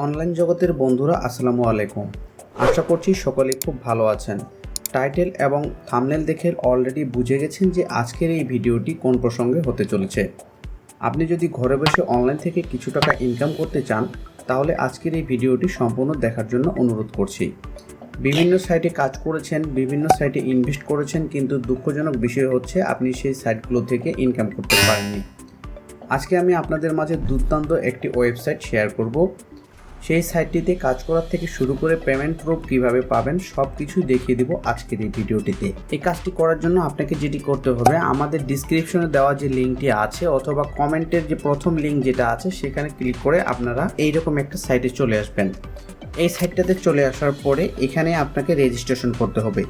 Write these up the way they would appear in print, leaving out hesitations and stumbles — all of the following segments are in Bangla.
অনলাইন জগতের বন্ধুরা আসসালামু আলাইকুম। আশা করছি সকলে খুব ভালো আছেন। টাইটেল এবং থাম্বনেল দেখে অলরেডি বুঝে গেছেন যে আজকের এই ভিডিওটি কোন প্রসঙ্গে হতে চলেছে। আপনি যদি ঘরে বসে অনলাইন থেকে কিছু টাকা ইনকাম করতে চান তাহলে আজকের এই ভিডিওটি সম্পূর্ণ দেখার জন্য অনুরোধ করছি। বিভিন্ন সাইটে কাজ করেছেন, বিভিন্ন সাইটে ইনভেস্ট করেছেন, কিন্তু দুঃখজনক বিষয় হচ্ছে আপনি সেই সাইটগুলো থেকে ইনকাম করতে পারেননি। আজকে আমি আপনাদের মাঝে দুর্দান্ত একটি ওয়েবসাইট শেয়ার করব। সেই সাইটটিতে কাজ করার থেকে শুরু করে পেমেন্ট প্রুফ কীভাবে পাবেন সব কিছুই দেখিয়ে দেবো আজকের এই ভিডিওটিতে। এই কাজটি করার জন্য আপনাকে যেটি করতে হবে, আমাদের ডিসক্রিপশনে দেওয়া যে লিঙ্কটি আছে অথবা কমেন্টের যে প্রথম লিঙ্ক যেটা আছে সেখানে ক্লিক করে আপনারা এইরকম একটা সাইটে চলে আসবেন। এই সাইটটাতে চলে আসার পরে এখানে আপনাকে রেজিস্ট্রেশন করতে হবে।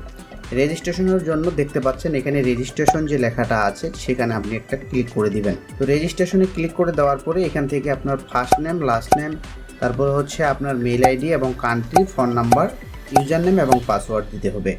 রেজিস্ট্রেশনের জন্য দেখতে পাচ্ছেন এখানে রেজিস্ট্রেশন যে লেখাটা আছে সেখানে আপনি একটা ক্লিক করে দিবেন। তো রেজিস্ট্রেশনে ক্লিক করে দেওয়ার পরে এখান থেকে আপনার ফার্স্ট নেম, লাস্ট নেম, তারপর হচ্ছে আপনার মেল আইডি এবং country, phone number, user name এবং পাসওয়ার্ড দিতে হবে।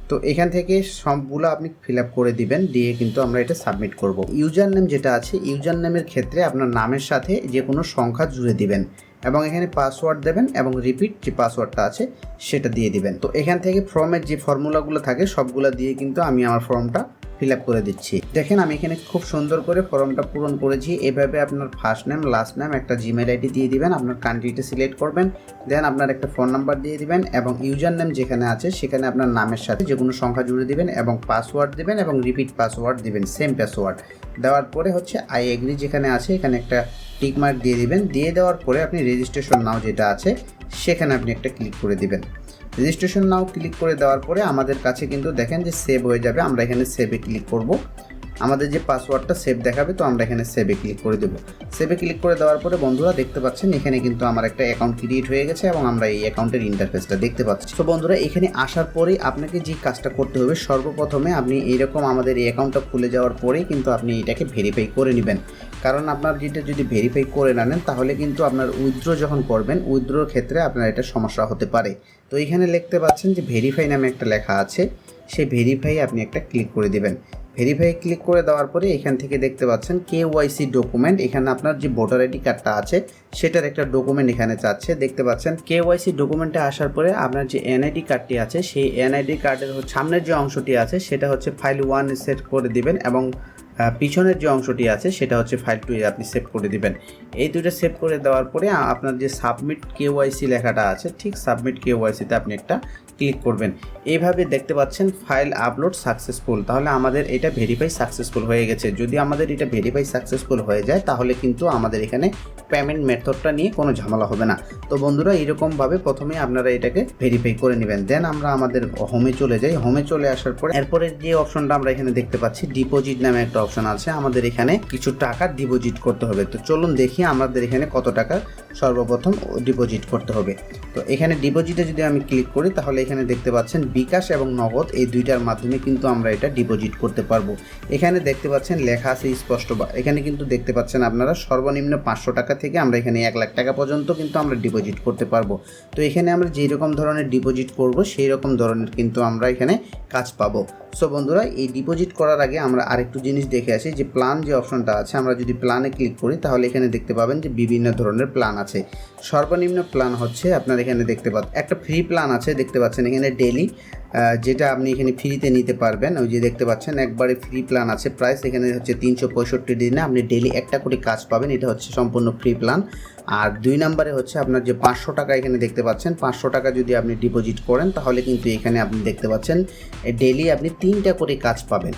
তো এখান থেকে সবগুলো আপনি ফিল আপ করে দিবেন, দিয়ে কিন্তু আমরা এটা সাবমিট করব। ইউজার নেম যেটা আছে, ইউজার নেমের ক্ষেত্রে আপনার নামের সাথে যে কোনো সংখ্যা জুড়ে দিবেন এবং এখানে পাসওয়ার্ড দেবেন এবং রিপিট যে পাসওয়ার্ডটা আছে সেটা দিয়ে দিবেন। তো এখান থেকে ফর্মের যে ফর্মুলাগুলো থাকে সবগুলো দিয়ে কিন্তু আমি আমার ফর্মটা ফিল আপ করে দিচ্ছি। দেখেন আমি এখানে খুব সুন্দর করে ফর্মটা পূরণ করেছি। এভাবে আপনার ফার্স্ট নেম, লাস্ট নেম, একটা জিমেল আইডি দিয়ে দিবেন, আপনার কান্ট্রিটা সিলেক্ট করবেন, দেন আপনার একটা ফোন নাম্বার দিয়ে দিবেন এবং ইউজার নেম যেখানে আছে সেখানে আপনার নামের সাথে যে কোনো সংখ্যা জুড়ে দিবেন এবং পাসওয়ার্ড দিবেন এবং রিপিট পাসওয়ার্ড দিবেন, সেম পাসওয়ার্ড দেওয়ার পরে হচ্ছে আই এগ্রি যেখানে আছে এখানে একটা টিক মার্ক দিয়ে দিবেন। দিয়ে দেওয়ার পরে আপনি রেজিস্ট্রেশন নাও যেটা আছে সেখানে আপনি একটা ক্লিক করে দিবেন। রেজিস্ট্রেশন নাও ক্লিক করে দেওয়ার পরে আমাদের কাছে কিন্তু দেখেন যে সেভ হয়ে যাবে। আমরা এখানে সেভে ক্লিক করব। আমাদের যে পাসওয়ার্ডটা সেভ দেখাবে, তো আমরা এখানে সেভে ক্লিক করে দেবো। সেভে ক্লিক করে দেওয়ার পরে বন্ধুরা দেখতে পাচ্ছেন এখানে কিন্তু আমার একটা অ্যাকাউন্ট ক্রিয়েট হয়ে গেছে এবং আমরা এই অ্যাকাউন্টের ইন্টারফেসটা দেখতে পাচ্ছি। তো বন্ধুরা এখানে আসার পরেই আপনাকে যে কাজটা করতে হবে, সর্বপ্রথমে আপনি এইরকম আমাদের এই অ্যাকাউন্টটা খুলে যাওয়ার পরেই কিন্তু আপনি এটাকে ভেরিফাই করে নেবেন। কারণ আপনার যেটা যদি ভেরিফাই করে না নেন তাহলে কিন্তু আপনার উইথড্র যখন করবেন, উইথড্রোর ক্ষেত্রে আপনার এটা সমস্যা হতে পারে। তো এখানে লিখতে পাচ্ছেন যে ভেরিফাই নামে একটা লেখা আছে, সেই ভেরিফাই আপনি একটা ক্লিক করে দিবেন। ভেরিফাই ক্লিক করে দেওয়ার পরে এখান থেকে দেখতে পাচ্ছেন KYC ডকুমেন্ট, এখানে আপনার যে ভোটার আইডি কার্ডটা আছে সেটার একটা ডকুমেন্ট এখানে চাচ্ছে। দেখতে পাচ্ছেন KYC ডকুমেন্টে আসার পরে আপনার যে NID কার্ডটি আছে সেই NID কার্ডের সামনের যে অংশটি আছে সেটা হচ্ছে ফাইল 1 সেট করে দিবেন এবং পিছনের যে অংশটি আছে সেটা হচ্ছে ফাইল 2 আপনি সেভ করে দিবেন। এই দুটো সেভ করে দেওয়ার পরে আপনার যে সাবমিট KYC লেখাটা আছে ঠিক সাবমিট KYCতে আপনি একটা ক্লিক করবেন। এইভাবে দেখতে পাচ্ছেন ফাইল আপলোড সাকসেসফুল, তাহলে আমাদের এটা ভেরিফাই সাকসেসফুল হয়ে গেছে। যদি আমাদের এটা ভেরিফাই সাকসেসফুল হয়ে যায় তাহলে কিন্তু আমাদের এখানে পেমেন্ট মেথডটা নিয়ে কোনো ঝামেলা হবে না। তো বন্ধুরা এরকমভাবে প্রথমে আপনারা এটাকে ভেরিফাই করে নেবেন। দেন আমরা আমাদের হোমে চলে যাই। হোমে চলে আসার পরে এরপরে যে অপশনটা আমরা এখানে দেখতে পাচ্ছি ডিপোজিট নামে একটা অপশন আছে, আমাদের এখানে কিছু টাকা ডিপোজিট করতে হবে। তো চলুন দেখি আমাদের এখানে কত টাকা সর্বপ্রথম ডিপোজিট করতে হবে। তো এখানে ডিপোজিটে যদি আমি ক্লিক করি তাহলে এখানে দেখতে পাচ্ছেন বিকাশ এবং নগদ এই দুইটার মাধ্যমে কিন্তু আমরা এটা ডিপোজিট করতে পারবো। এখানে দেখতে পাচ্ছেন লেখা আছে স্পষ্ট, এখানে কিন্তু দেখতে পাচ্ছেন আপনারা সর্বনিম্ন 500 টাকা থেকে আমরা এখানে 1 লাখ টাকা পর্যন্ত কিন্তু আমরা ডিপোজিট করতে পারবো। তো এখানে আমরা যেই রকম ধরনের ডিপোজিট করব সেই রকম ধরনের কিন্তু আমরা এখানে কাজ পাবো। সো বন্ধুরা এই ডিপোজিট করার আগে আমরা আরেকটু জিনিস দেখে আসি যে প্ল্যান যে অপশনটা আছে, আমরা যদি প্ল্যানে ক্লিক করি তাহলে এখানে দেখতে পাবেন যে বিভিন্ন ধরনের প্ল্যান আছে। সর্বনিম্ন প্ল্যান হচ্ছে আপনার এখানে দেখতে পাচ্ছেন একটা ফ্রি প্ল্যান আছে, দেখতে পাচ্ছেন এখানে ডেইলি, যেটা আপনি এখানে ফ্রিতে নিতে পারবেন। ওই যে দেখতে পাচ্ছেন একবারে ফ্রি প্ল্যান আছে, প্রাইস এখানে হচ্ছে 365 দিনে আপনি ডেইলি একটা করে কাজ পাবেন, এটা হচ্ছে সম্পূর্ণ ফ্রি প্ল্যান। আর 2 নম্বরে হচ্ছে আপনার যে 500 টাকা এখানে দেখতে পাচ্ছেন, 500 টাকা যদি আপনি ডিপোজিট করেন তাহলে কিন্তু এখানে আপনি দেখতে পাচ্ছেন ডেইলি আপনি 3টা করে কাজ পাবেন।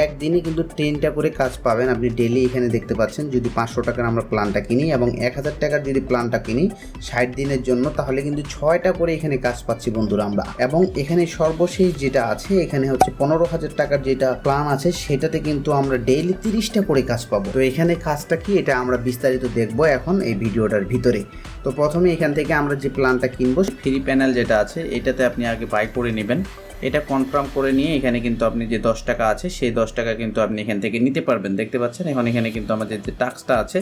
একদিনে কিন্তু 10টা করে কাজ পাবেন আপনি ডেইলি। এখানে দেখতে পাচ্ছেন যদি 500 টাকার আমরা প্ল্যানটা কিনি এবং 1000 টাকার যদি প্ল্যানটা কিনি 60 দিনের জন্য তাহলে কিন্তু 6টা করে এখানে কাজ পাচ্ছি বন্ধুরা আমরা। এবং এখানে সর্বশেষ যেটা আছে এখানে হচ্ছে 15,000 টাকার যেটা প্ল্যান আছে সেটাতে কিন্তু আমরা ডেইলি 30টা করে কাজ পাবো। তো এখানে কাজটা কি এটা আমরা বিস্তারিত দেখবো এখন এই ভিডিওটার ভিতরে। তো প্রথমে এখান থেকে আমরা যে প্ল্যানটা কিনবো ফ্রি প্যানেল যেটা আছে এটাতে আপনি আগে বাই করে নেবেন। এটা কনফার্ম করে নিয়ে এখানে কিন্তু আপনি যে 10 টাকা আছে সেই 10 টাকা কিন্তু আপনি এখান থেকে নিতে পারবেন। দেখতে পাচ্ছেন এখন এখানে কিন্তু আমাদের যে টাস্কটা আছে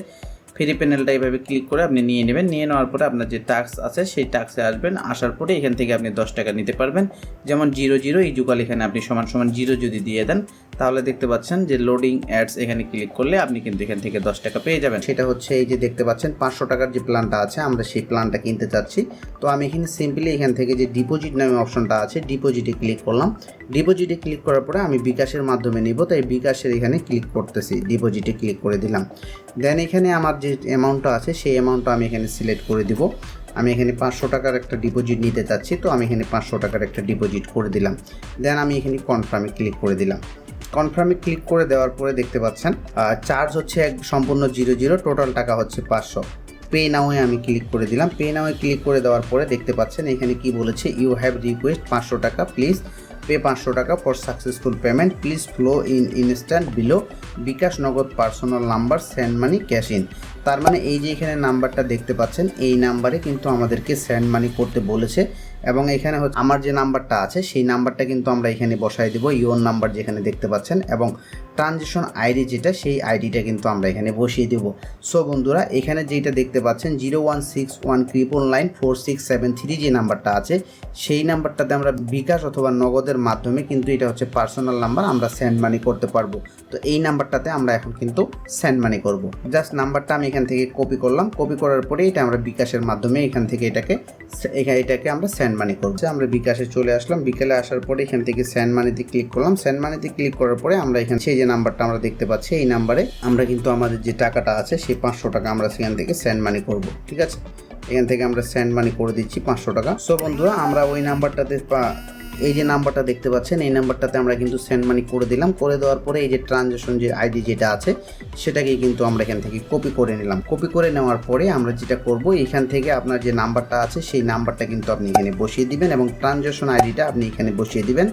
ফ্রি প্যানেলটা এইভাবে ক্লিক করে আপনি নিয়ে নেবেন। নিয়ে নেওয়ার পরে আপনার যে টাস্ক আছে সেই টাস্কে আসবেন, আসার পরে এখান থেকে আপনি 10 টাকা নিতে পারবেন। যেমন 00 ইজুকাল এখানে আপনি সমান সমান 0 যদি দিয়ে দেন তাহলে দেখতে পাচ্ছেন যে লোডিং অ্যাডস এখানে ক্লিক করলে আপনি কিন্তু এখান থেকে 10 টাকা পেয়ে যাবেন। সেটা হচ্ছে এই যে দেখতে পাচ্ছেন 500 টাকার যে প্ল্যানটা আছে, আমরা সেই প্ল্যানটা কিনতে চাচ্ছি। তো আমি এখানে সিম্পলি এখান থেকে যে ডিপোজিট নামে অপশনটা আছে ডিপোজিটে ক্লিক করলাম। ডিপোজিটে ক্লিক করার পরে আমি বিকাশের মাধ্যমে নিব, তাই বিকাশের এখানে ক্লিক করতেছি, ডিপোজিটে ক্লিক করে দিলাম। দেন এখানে আমার যে অ্যামাউন্টটা আছে সেই অ্যামাউন্টটা আমি এখানে সিলেক্ট করে দিব। আমি এখানে 500 টাকার একটা ডিপোজিট নিতে চাচ্ছি, তো আমি এখানে 500 টাকার একটা ডিপোজিট করে দিলাম। দেন আমি এখানে কনফার্মে ক্লিক করে দিলাম। কনফার্মে ক্লিক করে দেওয়ার পরে দেখতে পাচ্ছেন চার্জ হচ্ছে সম্পূর্ণ 00, টোটাল টাকা হচ্ছে 500। পে নাওয়ে আমি ক্লিক করে দিলাম। পে নাওয়ে ক্লিক করে দেওয়ার পরে দেখতে পাচ্ছেন এখানে কি বলেছে, ইউ হ্যাভ রিকোয়েস্ট 500 টাকা, প্লিজ পে 500 টাকা for successful payment, please flow in instant below, bKash, Nagad, personal number, send money, cash in. তার মানে এই যে এখানে নাম্বারটা দেখতে পাচ্ছেন এই নাম্বারে কিন্তু আমাদেরকে সেন্ড মানি করতে বলেছে, এবং এখানে হচ্ছে আমার যে নাম্বারটা আছে সেই নাম্বারটা কিন্তু আমরা এখানে বসাই দেবো, ইওর নাম্বার যেখানে দেখতে পাচ্ছেন, এবং ট্রানজ্যাকশন আইডি যেটা সেই আইডিটা কিন্তু আমরা এখানে বসিয়ে দেবো। সো বন্ধুরা এখানে যেটা দেখতে পাচ্ছেন 0161994673 যে নাম্বারটা আছে সেই নাম্বারটাতে আমরা বিকাশ অথবা নগদের মাধ্যমে কিন্তু এটা হচ্ছে পার্সোনাল নাম্বার, আমরা সেন্ড মানি করতে পারবো। তো এই নাম্বারটাতে আমরা এখন কিন্তু সেন্ড মানি করব। জাস্ট নাম্বারটা আমি এখান থেকে কপি করলাম, কপি করার পরে এটা আমরা বিকাশের মাধ্যমে এখান থেকে এটাকে আমরা সেন্ড মানি করব। আমরা বিকাশে চলে আসলাম, বিকেলে আসার পরে এখান থেকে সেন্ড মানিতে ক্লিক করলাম। সেন্ড মানিতে ক্লিক করার পরে আমরা এখানে সেই যে নাম্বারটা আমরা দেখতে পাচ্ছি এই নাম্বারে আমরা কিন্তু আমাদের যে টাকাটা আছে সেই 500 টাকা আমরা সেখান থেকে সেন্ড মানি করব। ঠিক আছে, এখান থেকে আমরা সেন্ড মানি করে দিচ্ছি 500 টাকা। সো বন্ধুরা আমরা ওই নাম্বারটাতে এই যে নাম্বারটা দেখতে পাচ্ছেন এই নাম্বারটাতে আমরা কিন্তু সেন্ড মানি করে দিলাম। করে দেওয়ার পরে এই যে ট্রানজ্যাকশন যে আইডি যেটা আছে সেটাকেই কিন্তু আমরা এখান থেকে কপি করে নিলাম। কপি করে নেওয়ার পরে আমরা যেটা করব, এখান থেকে আপনার যে নাম্বারটা আছে সেই নাম্বারটা কিন্তু আপনি এখানে বসিয়ে দিবেন, এবং ট্রানজ্যাকশন আইডিটা আপনি এখানে বসিয়ে দিবেন,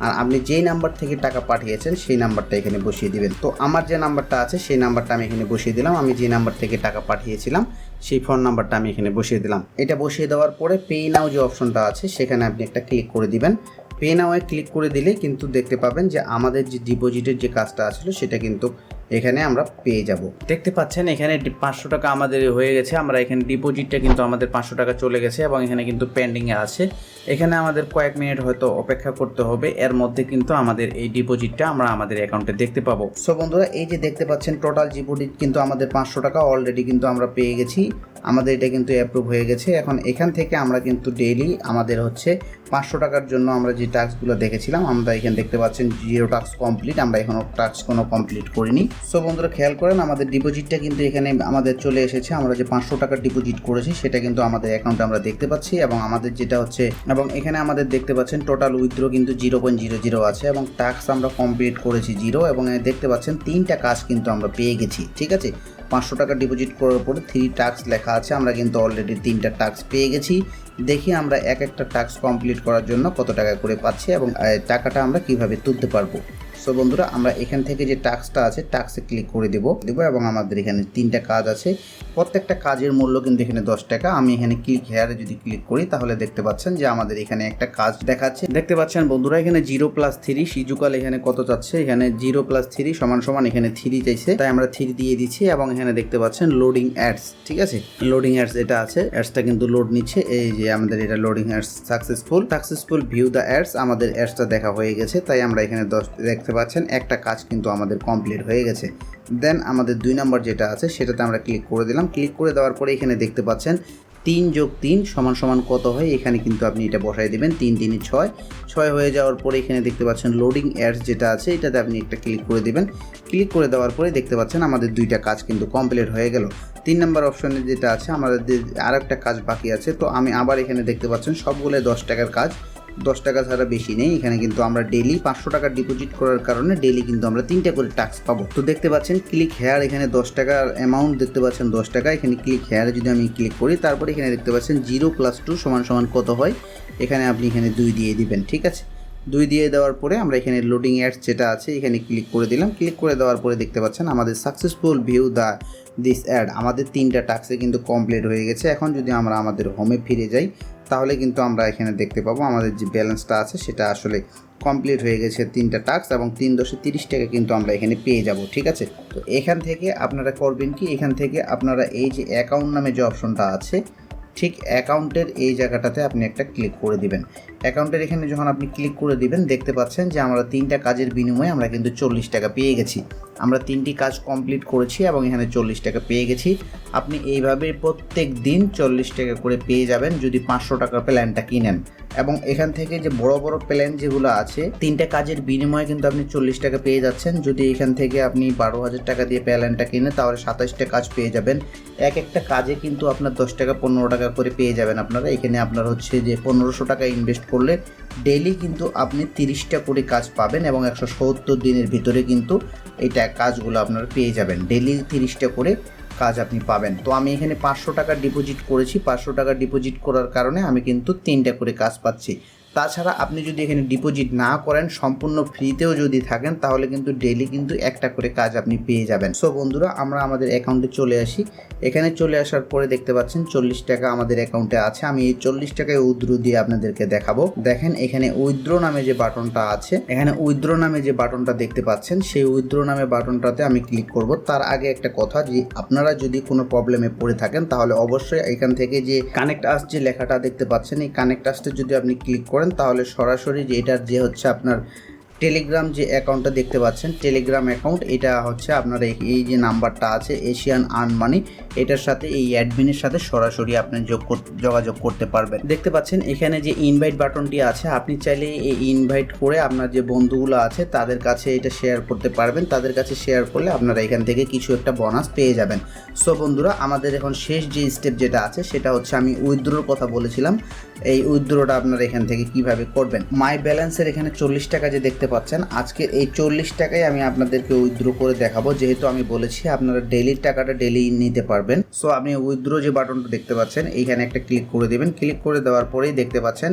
আর আপনি যেই নাম্বার থেকে টাকা পাঠিয়েছেন সেই নাম্বারটা এখানে বসিয়ে দিবেন। তো আমার যে নাম্বারটা আছে সেই নাম্বারটা আমি এখানে বসিয়ে দিলাম। আমি যে নাম্বার থেকে টাকা পাঠিয়েছিলাম সেই ফোন নাম্বারটা আমি এখানে বসিয়ে দিলাম। এটা বসিয়ে দেওয়ার পরে পে নাও যে অপশনটা আছে সেখানে আপনি একটা ক্লিক করে দিবেন। পে নাওয়ে ক্লিক করে দিলে কিন্তু দেখতে পাবেন যে আমাদের যে ডিপোজিটের যে কাজটা আসলে সেটা কিন্তু এখানে আমরা পেয়ে যাব। দেখতে পাচ্ছেন এখানে 500 টাকা আমাদের হয়ে গেছে, আমরা এখানে ডিপোজিটটা কিন্তু আমাদের 500 টাকা চলে গেছে, এবং এখানে কিন্তু পেন্ডিংয়ে আছে। এখানে আমাদের কয়েক মিনিট হয়তো অপেক্ষা করতে হবে, এর মধ্যে কিন্তু আমাদের এই ডিপোজিটটা আমরা আমাদের অ্যাকাউন্টে দেখতে পাবো। সো বন্ধুরা এই যে দেখতে পাচ্ছেন টোটাল ডিপোজিট কিন্তু আমাদের 500 টাকা অলরেডি কিন্তু আমরা পেয়ে গেছি, আমাদের এটা কিন্তু অ্যাপ্রুভ হয়ে গেছে। এখন এখান থেকে আমরা কিন্তু ডেইলি আমাদের হচ্ছে 500 টাকার জন্য আমরা যে টাস্কগুলো দেখেছিলাম আমরা এখানে দেখতে পাচ্ছেন 0 টাস্ক কমপ্লিট, আমরা এখনও টাস্ক কোনো কমপ্লিট করিনি। সো বন্ধুরা খেয়াল করেন আমাদের ডিপোজিটটা কিন্তু এখানে আমাদের চলে এসেছে, আমরা যে 500 টাকা ডিপোজিট করেছি সেটা কিন্তু আমাদের অ্যাকাউন্টে আমরা দেখতে পাচ্ছি, এবং আমাদের যেটা হচ্ছে এবং এখানে আমাদের দেখতে পাচ্ছেন টোটাল উইথড্র কিন্তু 0.00 আছে, এবং টাস্ক আমরা কমপ্লিট করেছি 0, এবং দেখতে পাচ্ছেন 3টা কাজ কিন্তু আমরা পেয়ে গেছি। ঠিক আছে, 500 টাকা ডিপোজিট করার পরে 3 টাস্ক লেখা আছে, আমরা কিন্তু অলরেডি 3টা টাস্ক পেয়ে গেছি। দেখি আমরা এক একটা টাস্ক কমপ্লিট করার জন্য কত টাকা করে পাচ্ছি এবং টাকাটা আমরা কিভাবে তুলতে পারবো। সো বন্ধুরা আমরা এখান থেকে যে টাস্কটা আছে টাস্কে ক্লিক করে দেব, এবং আমাদের এখানে 3টা কাজ আছে, প্রত্যেকটা কাজের মূল্য কিন্তু এখানে 10 টাকা। আমি এখানে ক্লিক হেয়ারে যদি ক্লিক করি তাহলে দেখতে পাচ্ছেন যে আমাদের এখানে একটা কাজ দেখাচ্ছে। দেখতে পাচ্ছেন বন্ধুরা এখানে 0+3 সিজুকাল এখানে কত চাচ্ছে, এখানে 0+3 সমান সমান এখানে 3 চাইছে, তাই আমরা 3 দিয়ে দিচ্ছি, এবং এখানে দেখতে পাচ্ছেন লোডিং অ্যাডস। ঠিক আছে, লোডিং অ্যাডস এটা আছে, অ্যাডসটা কিন্তু লোড নিচ্ছে। এই যে আমাদের এটা loading ads successful view the ads, আমাদের অ্যাডসটা দেখা হয়ে গেছে, তাই আমরা এখানে 10 দেখতে পাচ্ছেন একটা কাজ কিন্তু আমাদের কমপ্লিট হয়ে গেছে। দেন আমাদের 2 নম্বর যেটা আছে সেটাতে আমরা ক্লিক করে দিলাম। ক্লিক করে দেওয়ার পরে এখানে দেখতে পাচ্ছেন 3 + 3 = কত হয়, এখানে কিন্তু আপনি এটা বসাই দেবেন। 3 3 6 হয়ে যাওয়ার পরে এখানে দেখতে পাচ্ছেন লোডিং অ্যাডস যেটা আছে এটাতে আপনি একটা ক্লিক করে দিবেন। ক্লিক করে দেওয়ার পরে দেখতে পাচ্ছেন আমাদের 2টা কাজ কিন্তু কমপ্লিট হয়ে গেল। 3 নম্বর অপশনে যেটা আছে আমাদের আরেকটা কাজ বাকি আছে, তো আমি আবার এখানে দেখতে পাচ্ছেন সবগুলো 10 টাকার কাজ, 10 টাকা ছাড়া বেশি নেই। এখানে কিন্তু আমরা ডেইলি 500 টাকা ডিপোজিট করার কারণে ডেইলি কিন্তু আমরা 3টা করে টাস্ক পাবো। তো দেখতে পাচ্ছেন ক্লিক হেয়ার, এখানে 10 টাকার অ্যামাউন্ট দেখতে পাচ্ছেন 10 টাকা। এখানে ক্লিক হেয়ারে যদি আমি ক্লিক করি তারপরে এখানে দেখতে পাচ্ছেন 0+2 = কত হয়, এখানে আপনি এখানে 2 দিয়ে দিবেন। ঠিক আছে, 2 দিয়ে দেওয়ার পরে আমরা এখানে লোডিং অ্যাডস যেটা আছে এখানে ক্লিক করে দিলাম। ক্লিক করে দেওয়ার পরে দেখতে পাচ্ছেন আমাদের successful view the this ad, আমাদের 3টা টাস্কে কিন্তু কমপ্লিট হয়ে গেছে। এখন যদি আমরা আমাদের হোমে ফিরে যাই তাহলে কিন্তু আমরা এখানে দেখতে পাবো আমাদের যে ব্যালেন্সটা আছে সেটা আসলে কমপ্লিট হয়ে গেছে 3টা টাস্ক, এবং 3.30 টাকা কিন্তু আমরা এখানে পেয়ে যাব। ঠিক আছে, তো এখান থেকে আপনারা করবেন কি, এখান থেকে আপনারা এই যে অ্যাকাউন্ট নামে যে অপশনটা আছে, ঠিক অ্যাকাউন্টের এই জায়গাটাতে আপনি একটা ক্লিক করে দিবেন। অ্যাকাউন্টের এখানে যখন আপনি ক্লিক করে দিবেন দেখতে পাচ্ছেন যে আমরা 3টা কাজের বিনিময়ে আমরা কিন্তু 40 টাকা পেয়ে গেছি। আমরা 3টি কাজ কমপ্লিট করেছি এবং এখানে 40 টাকা পেয়ে গেছি। আপনি এইভাবে প্রত্যেক দিন 40 টাকা করে পেয়ে যাবেন যদি 500 টাকার প্ল্যানটা কিনেন। এবং এখান থেকে যে বড় বড় প্ল্যান যেগুলো আছে 3টা কাজের বিনিময়ে কিন্তু আপনি 40 টাকা পেয়ে যাচ্ছেন। যদি এখান থেকে আপনি 12,000 টাকা দিয়ে প্ল্যানটা কিনেন তাহলে 27টা কাজ পেয়ে যাবেন। এক একটা কাজে কিন্তু আপনার 10 টাকা 15 টাকা করে পেয়ে যাবেন আপনারা। এখানে আপনার হচ্ছে যে 1500 টাকা ইনভেস্ট করলে ডেইলি কিন্তু আপনি 30টা করে কাজ পাবেন এবং 170 দিনের ভিতরে কিন্তু এইটা কাজগুলো আপনারা পেয়ে যাবেন। ডেইলি 30টা করে কাজ আপনি পাবেন। তো আমি এখানে 500 টাকা ডিপোজিট করেছি। 500 টাকা ডিপোজিট করার কারণে আমি কিন্তু 3টা করে কাজ পাচ্ছি। তাছাড়া আপনি যদি এখানে ডিপোজিট না করেন, সম্পূর্ণ ফ্রিতেও যদি থাকেন, তাহলে কিন্তু ডেইলি কিন্তু একটা করে কাজ আপনি পেয়ে যাবেন। সো বন্ধুরা, আমরা আমাদের অ্যাকাউন্টে চলে আসি। এখানে চলে আসার পরে দেখতে পাচ্ছেন 40 টাকা আমাদের অ্যাকাউন্টে আছে। আমি এই 40 টাকায় উইথড্র দিয়ে আপনাদেরকে দেখাবো। দেখেন এখানে উইথড্র নামে যে বাটনটা আছে, এখানে উইথড্র নামে যে বাটনটা দেখতে পাচ্ছেন, সেই উইথড্র নামে বাটনটাতে আমি ক্লিক করব। তার আগে একটা কথা, যে আপনারা যদি কোনো প্রবলেমে পড়ে থাকেন তাহলে অবশ্যই এখান থেকে যে কানেক্ট আস যে লেখাটা দেখতে পাচ্ছেন, এই কানেক্ট আসতে যদি আপনি ক্লিক করেন তাহলে সরাসরি যে এটার যে হচ্ছে আপনার টেলিগ্রাম যে অ্যাকাউন্টটা দেখতে পাচ্ছেন, টেলিগ্রাম অ্যাকাউন্ট, এটা হচ্ছে আপনার এই যে নাম্বারটা আছে এশিয়ান আর্ন মানি, এটার সাথে এই অ্যাডমিনের সাথে সরাসরি আপনি যোগাযোগ করতে পারবেন। দেখতে পাচ্ছেন এখানে যে ইনভাইট বাটনটি আছে, আপনি চাইলে এই ইনভাইট করে আপনার যে বন্ধুগুলো আছে তাদের কাছে এটা শেয়ার করতে পারবেন। তাদের কাছে শেয়ার করলে আপনারা এখান থেকে কিছু একটা বোনাস পেয়ে যাবেন। সো বন্ধুরা, আমাদের এখন শেষ যে স্টেপ যেটা আছে সেটা হচ্ছে আমি উইথড্রোর কথা বলেছিলাম। এই উইথড্রোটা আপনারা এখান থেকে কিভাবে করবেন। মাই ব্যালেন্সের এখানে 40 টাকা যে দেখতে পাচ্ছেন, আজকের এই 40 টাকায় আমি আপনাদেরকে উইথড্র করে দেখাবো। যেহেতু আমি বলেছি আপনারা ডেইলির টাকাটা ডেইলি নিতে পারবেন। সো আপনি উইথড্র যে বাটনটা দেখতে পাচ্ছেন এইখানে একটা ক্লিক করে দেবেন। ক্লিক করে দেওয়ার পরেই দেখতে পাচ্ছেন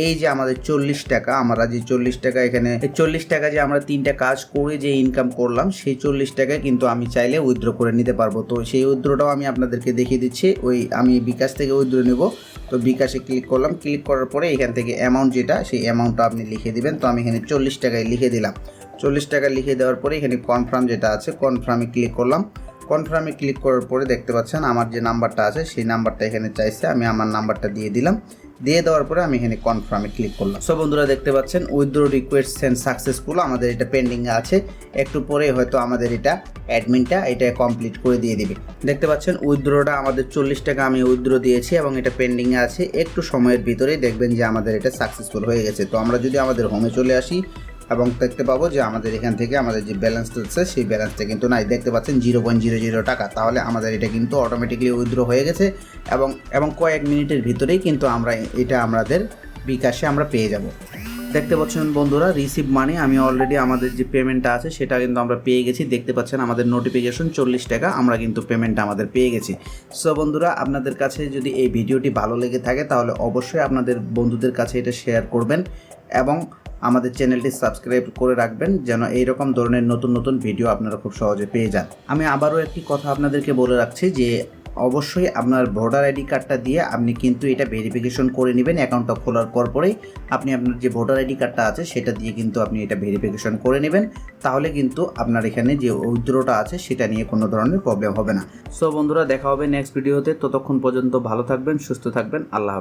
এই যে আমাদের 40 টাকা, আমরা যে 40 টাকা এখানে 40 টাকা যে আমরা 3টা কাজ করে যে ইনকাম করলাম, সেই 40 টাকায় কিন্তু আমি চাইলে উইথড্র করে নিতে পারবো। তো সেই উইথড্রটাও আমি আপনাদেরকে দেখিয়ে দিচ্ছি। আমি বিকাশ থেকে উইথড্র নেব। তো বিকাশে ক্লিক করলাম। ক্লিক করার পরে এখান থেকে অ্যামাউন্ট যেটা, সেই অ্যামাউন্টটা আপনি লিখে দিবেন। তো আমি এখানে 40 টাকায় লিখে দিলাম। 40 টাকা লিখে দেওয়ার পরে এখানে কনফার্ম যেটা আছে, কনফার্মে ক্লিক করলাম। কনফার্মে ক্লিক করার পরে দেখতে পাচ্ছেন আমার যে নাম্বারটা আছে সেই নাম্বারটা এখানে চাইছে, আমি আমার নাম্বারটা দিয়ে দিলাম। দিয়ে দেওয়ার পরে আমি এখানে কনফার্মে ক্লিক করলাম। সো বন্ধুরা, দেখতে পাচ্ছেন উইথড্র রিকোয়েস্ট সেন্ড সাকসেসফুল, আমাদের এটা পেন্ডিংয়ে আছে। একটু পরে হয়তো আমাদের এটা অ্যাডমিনটা এটা কমপ্লিট করে দিয়ে দিবে। দেখতে পাচ্ছেন উইথড্রটা আমাদের 40 টাকা আমি উইথড্র দিয়েছি এবং এটা পেন্ডিংয়ে আছে। একটু সময়ের ভিতরেই দেখবেন যে আমাদের এটা সাকসেসফুল হয়ে গেছে। তো আমরা যদি আমাদের হোমে চলে আসি এবং দেখতে পাবো যে আমাদের এখান থেকে আমাদের যে ব্যালেন্সটা আছে সেই ব্যালেন্সটা কিন্তু নাই। দেখতে পাচ্ছেন 0.00 টাকা। তাহলে আমাদের এটা কিন্তু অটোমেটিক্যালি উইথড্র হয়ে গেছে এবং কয়েক মিনিটের ভিতরেই কিন্তু আমরা এটা আমাদের বিকাশে আমরা পেয়ে যাব। দেখতে পাচ্ছেন বন্ধুরা, রিসিভ মানি, আমি অলরেডি আমাদের যে পেমেন্টটা আছে সেটা কিন্তু আমরা পেয়ে গেছি। দেখতে পাচ্ছেন আমাদের নোটিফিকেশন 40 টাকা, আমরা কিন্তু পেমেন্টটা আমাদের পেয়ে গেছি। সো বন্ধুরা, আপনাদের কাছে যদি এই ভিডিওটি ভালো লেগে থাকে তাহলে অবশ্যই আপনাদের বন্ধুদের কাছে এটা শেয়ার করবেন এবং আমাদের চ্যানেলটি সাবস্ক্রাইব করে রাখবেন যেন এইরকম ধরনের নতুন নতুন ভিডিও আপনারা খুব সহজে পেয়ে যান। আমি আবারও একটি কথা আপনাদেরকে বলে রাখছি যে অবশ্যই আপনার ভোটার আইডি কার্ডটা দিয়ে আপনি কিন্তু এটা ভেরিফিকেশন করে নেবেন। অ্যাকাউন্টটা খোলার পরেই আপনি আপনার যে ভোটার আইডি কার্ডটা আছে সেটা দিয়ে কিন্তু আপনি এটা ভেরিফিকেশন করে নেবেন। তাহলে কিন্তু আপনার এখানে যে উইথড্রটা আছে সেটা নিয়ে কোনো ধরনের প্রবলেম হবে না। সো বন্ধুরা, দেখা হবে নেক্সট ভিডিওতে। ততক্ষণ পর্যন্ত ভালো থাকবেন, সুস্থ থাকবেন। আল্লাহ হাফেজ।